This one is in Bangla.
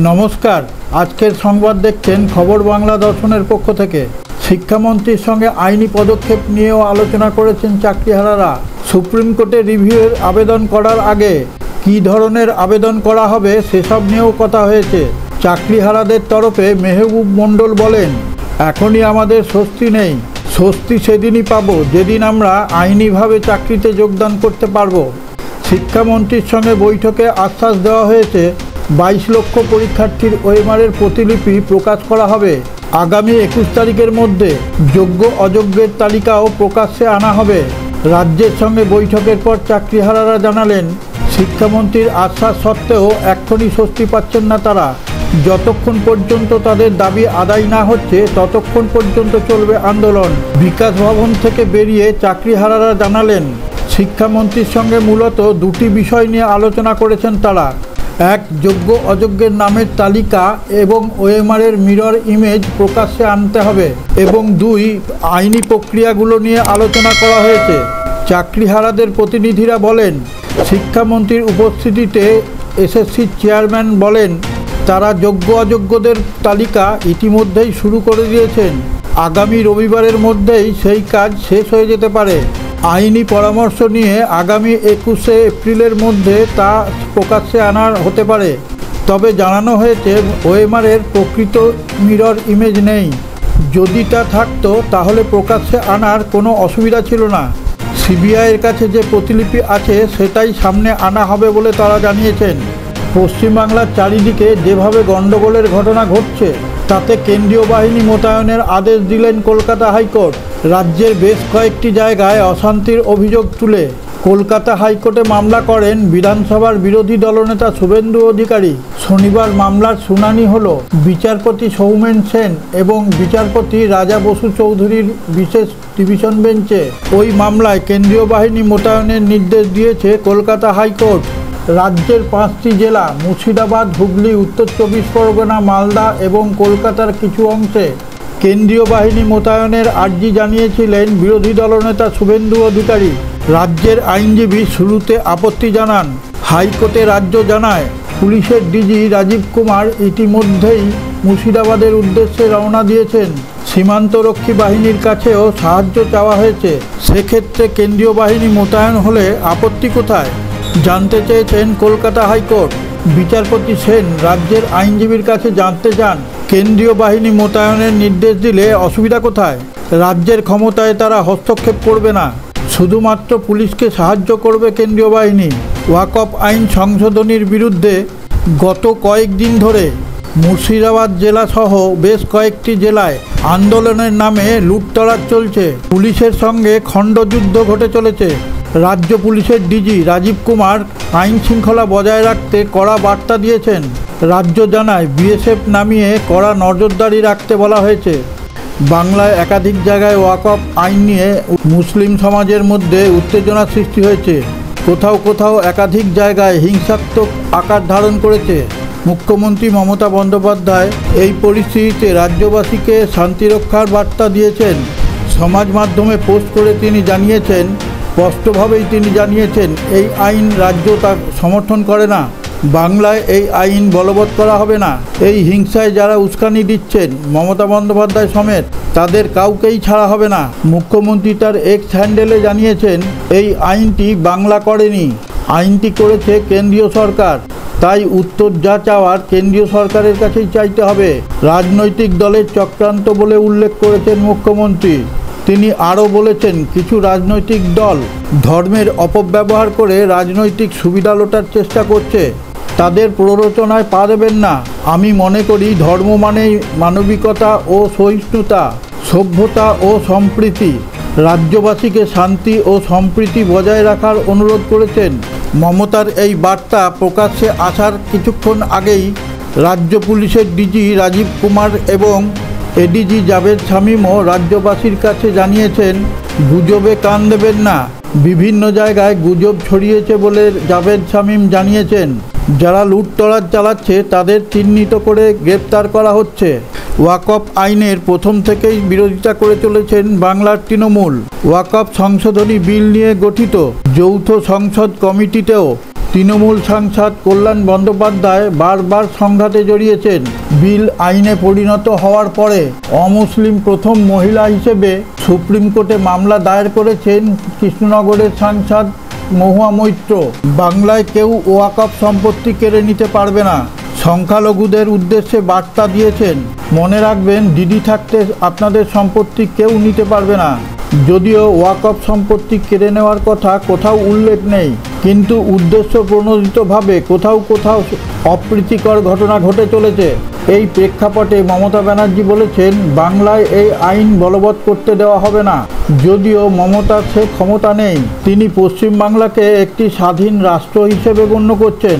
নমস্কার, আজকের সংবাদ দেখছেন খবর বাংলা দর্শনের পক্ষ থেকে। শিক্ষামন্ত্রীর সঙ্গে আইনি পদক্ষেপ নিয়েও আলোচনা করেছেন চাকরিহারারা। সুপ্রিম কোর্টে রিভিউয়ের আবেদন করার আগে কী ধরনের আবেদন করা হবে সেসব নিয়েও কথা হয়েছে। চাকরিহারাদের তরফে মেহবুব মণ্ডল বলেন, এখনই আমাদের স্বস্তি নেই, স্বস্তি সেদিনই পাবো যেদিন আমরা আইনিভাবে চাকরিতে যোগদান করতে পারবো। শিক্ষামন্ত্রীর সঙ্গে বৈঠকে আশ্বাস দেওয়া হয়েছে 22 লক্ষ পরীক্ষার্থীর ওএমআরের প্রতিলিপি প্রকাশ করা হবে। আগামী 21 তারিখের মধ্যে যোগ্য অযোগ্যের তালিকাও প্রকাশ্যে আনা হবে। রাজ্যের সঙ্গে বৈঠকের পর চাকরিহারারা জানালেন, শিক্ষামন্ত্রীর আশ্বাস সত্ত্বেও এক্ষুনি স্বস্তি পাচ্ছেন না তারা। যতক্ষণ পর্যন্ত তাদের দাবি আদায় না হচ্ছে ততক্ষণ পর্যন্ত চলবে আন্দোলন। বিকাশ ভবন থেকে বেরিয়ে চাকরিহারারা জানালেন, শিক্ষামন্ত্রীর সঙ্গে মূলত দুটি বিষয় নিয়ে আলোচনা করেছেন তারা। এক, যোগ্য অযোগ্যের নামের তালিকা এবং ওএমআরের মিরর ইমেজ প্রকাশ্যে আনতে হবে, এবং দুই, আইনি প্রক্রিয়াগুলো নিয়ে আলোচনা করা হয়েছে। চাকরিহারাদের প্রতিনিধিরা বলেন, শিক্ষামন্ত্রীর উপস্থিতিতে এসএসসির চেয়ারম্যান বলেন, তারা যোগ্য অযোগ্যদের তালিকা ইতিমধ্যেই শুরু করে দিয়েছেন। আগামী রবিবারের মধ্যেই সেই কাজ শেষ হয়ে যেতে পারে। আইনি পরামর্শ নিয়ে আগামী 21শে এপ্রিলের মধ্যে তা প্রকাশ্যে আনা হতে পারে। তবে জানানো হয়েছে ওএমআরের প্রকৃত মিরর ইমেজ নেই। যদি তা থাকতো তাহলে প্রকাশ্যে আনার কোনো অসুবিধা ছিল না। সিবিআইয়ের কাছে যে প্রতিলিপি আছে সেটাই সামনে আনা হবে বলে তারা জানিয়েছেন। পশ্চিমবাংলার চারিদিকে যেভাবে গণ্ডগোলের ঘটনা ঘটছে তাতে কেন্দ্রীয় বাহিনী মোতায়েনের আদেশ দিলেন কলকাতা হাইকোর্ট। রাজ্যের বেশ কয়েকটি জায়গায় অশান্তির অভিযোগ তুলে কলকাতা হাইকোর্টে মামলা করেন বিধানসভার বিরোধী দলনেতা শুভেন্দু অধিকারী। শনিবার মামলার শুনানি হল বিচারপতি সৌমেন সেন এবং বিচারপতি রাজা বসু চৌধুরীর বিশেষ ডিভিশন বেঞ্চে। ওই মামলায় কেন্দ্রীয় বাহিনী মোতায়েনের নির্দেশ দিয়েছে কলকাতা হাইকোর্ট। রাজ্যের 5টি জেলা মুর্শিদাবাদ, হুগলি, উত্তর 24 পরগনা, মালদা এবং কলকাতার কিছু অংশে কেন্দ্রীয় বাহিনী মোতায়েনের আর্জি জানিয়েছিলেন বিরোধী দলনেতা শুভেন্দু অধিকারী। রাজ্যের আইনজীবী শুরুতে আপত্তি জানান। হাইকোর্টে রাজ্য জানায়, পুলিশের ডিজি রাজীব কুমার ইতিমধ্যেই মুর্শিদাবাদের উদ্দেশ্যে রওনা দিয়েছেন। সীমান্তরক্ষী বাহিনীর কাছেও সাহায্য চাওয়া হয়েছে। সেক্ষেত্রে কেন্দ্রীয় বাহিনী মোতায়েন হলে আপত্তি কোথায়, জানতে চেয়েছেন কলকাতা হাইকোর্ট। বিচারপতি সেন রাজ্যের আইনজীবীর কাছে জানতে চান, কেন্দ্রীয় বাহিনী মোতায়েনের নির্দেশ দিলে অসুবিধা কোথায়? রাজ্যের ক্ষমতায় তারা হস্তক্ষেপ করবে না, শুধুমাত্র পুলিশকে সাহায্য করবে কেন্দ্রীয় বাহিনী। ওয়াকফ আইন সংশোধনীর বিরুদ্ধে গত কয়েকদিন ধরে মুর্শিদাবাদ জেলাসহ বেশ কয়েকটি জেলায় আন্দোলনের নামে লুটতরাজ চলছে। পুলিশের সঙ্গে খণ্ডযুদ্ধ ঘটে চলেছে। রাজ্য পুলিশের ডিজি রাজীব কুমার আইন শৃঙ্খলা বজায় রাখতে কড়া বার্তা দিয়েছেন। রাজ্য জানায়, বিএসএফ নামিয়ে কড়া নজরদারি রাখতে বলা হয়েছে। বাংলায় একাধিক জায়গায় ওয়াকফ আইন নিয়ে মুসলিম সমাজের মধ্যে উত্তেজনা সৃষ্টি হয়েছে। কোথাও কোথাও একাধিক জায়গায় হিংসাত্মক আকার ধারণ করেছে। মুখ্যমন্ত্রী মমতা বন্দ্যোপাধ্যায় এই পরিস্থিতিতে রাজ্যবাসীকে শান্তিরক্ষার বার্তা দিয়েছেন। সমাজ মাধ্যমে পোস্ট করে তিনি জানিয়েছেন, স্পষ্টভাবেই তিনি জানিয়েছেন, এই আইন রাজ্য তা সমর্থন করে না। বাংলায় এই আইন বলবৎ করা হবে না। এই হিংসায় যারা উস্কানি দিচ্ছেন, মমতা বন্দ্যোপাধ্যায় সমেত, তাদের কাউকেই ছাড়া হবে না। মুখ্যমন্ত্রী তার এক্স হ্যান্ডেলে জানিয়েছেন, এই আইনটি বাংলা করেনি, আইনটি করেছে কেন্দ্রীয় সরকার। তাই উত্তর যা চাওয়ার কেন্দ্রীয় সরকারের কাছেই চাইতে হবে। রাজনৈতিক দলের চক্রান্ত বলে উল্লেখ করেছেন মুখ্যমন্ত্রী। তিনি আরও বলেছেন, কিছু রাজনৈতিক দল ধর্মের অপব্যবহার করে রাজনৈতিক সুবিধা লোটার চেষ্টা করছে। তাদের প্ররোচনায় পা দেবেন না। আমি মনে করি ধর্ম মানেই মানবিকতা ও সহিষ্ণুতা, সভ্যতা ও সম্প্রীতি। রাজ্যবাসীকে শান্তি ও সম্প্রীতি বজায় রাখার অনুরোধ করেছেন। মমতার এই বার্তা প্রকাশ্যে আসার কিছুক্ষণ আগেই রাজ্য পুলিশের ডিজি রাজীব কুমার এবং এডিজি জাভেদ শামীমও রাজ্যবাসীর কাছে জানিয়েছেন, গুজবে কান দেবেন না। বিভিন্ন জায়গায় গুজব ছড়িয়েছে বলে জাভেদ শামীম জানিয়েছেন। যারা লুটতরাজ চালাচ্ছে তাদের চিহ্নিত করে গ্রেপ্তার করা হচ্ছে। ওয়াকফ আইনের প্রথম থেকেই বিরোধিতা করে চলেছেন বাংলার তৃণমূল। ওয়াকফ সংশোধনী বিল নিয়ে গঠিত যৌথ সংসদ কমিটিতেও তৃণমূল সাংসদ কল্যাণ বন্দ্যোপাধ্যায় বারবার সংঘাতে জড়িয়েছেন। বিল আইনে পরিণত হওয়ার পরে অমুসলিম প্রথম মহিলা হিসেবে সুপ্রিম কোর্টে মামলা দায়ের করেছেন কৃষ্ণনগরের সাংসদ মহুয়া মৈত্র। বাংলায় কেউ ওয়াকফ সম্পত্তি কেড়ে নিতে পারবে না, সংখ্যালঘুদের উদ্দেশ্যে বার্তা দিয়েছেন। মনে রাখবেন, দিদি থাকতে আপনাদের সম্পত্তি কেউ নিতে পারবে না। যদিও ওয়াকফ সম্পত্তি কেড়ে নেওয়ার কথা কোথাও উল্লেখ নেই, কিন্তু উদ্দেশ্য প্রণোদিতভাবে কোথাও কোথাও অপ্রীতিকর ঘটনা ঘটে চলেছে। এই প্রেক্ষাপটে মমতা ব্যানার্জি বলেছেন, বাংলায় এই আইন বলবৎ করতে দেওয়া হবে না। যদিও মমতার সে ক্ষমতা নেই, তিনি পশ্চিমবাংলাকে একটি স্বাধীন রাষ্ট্র হিসেবে গণ্য করছেন।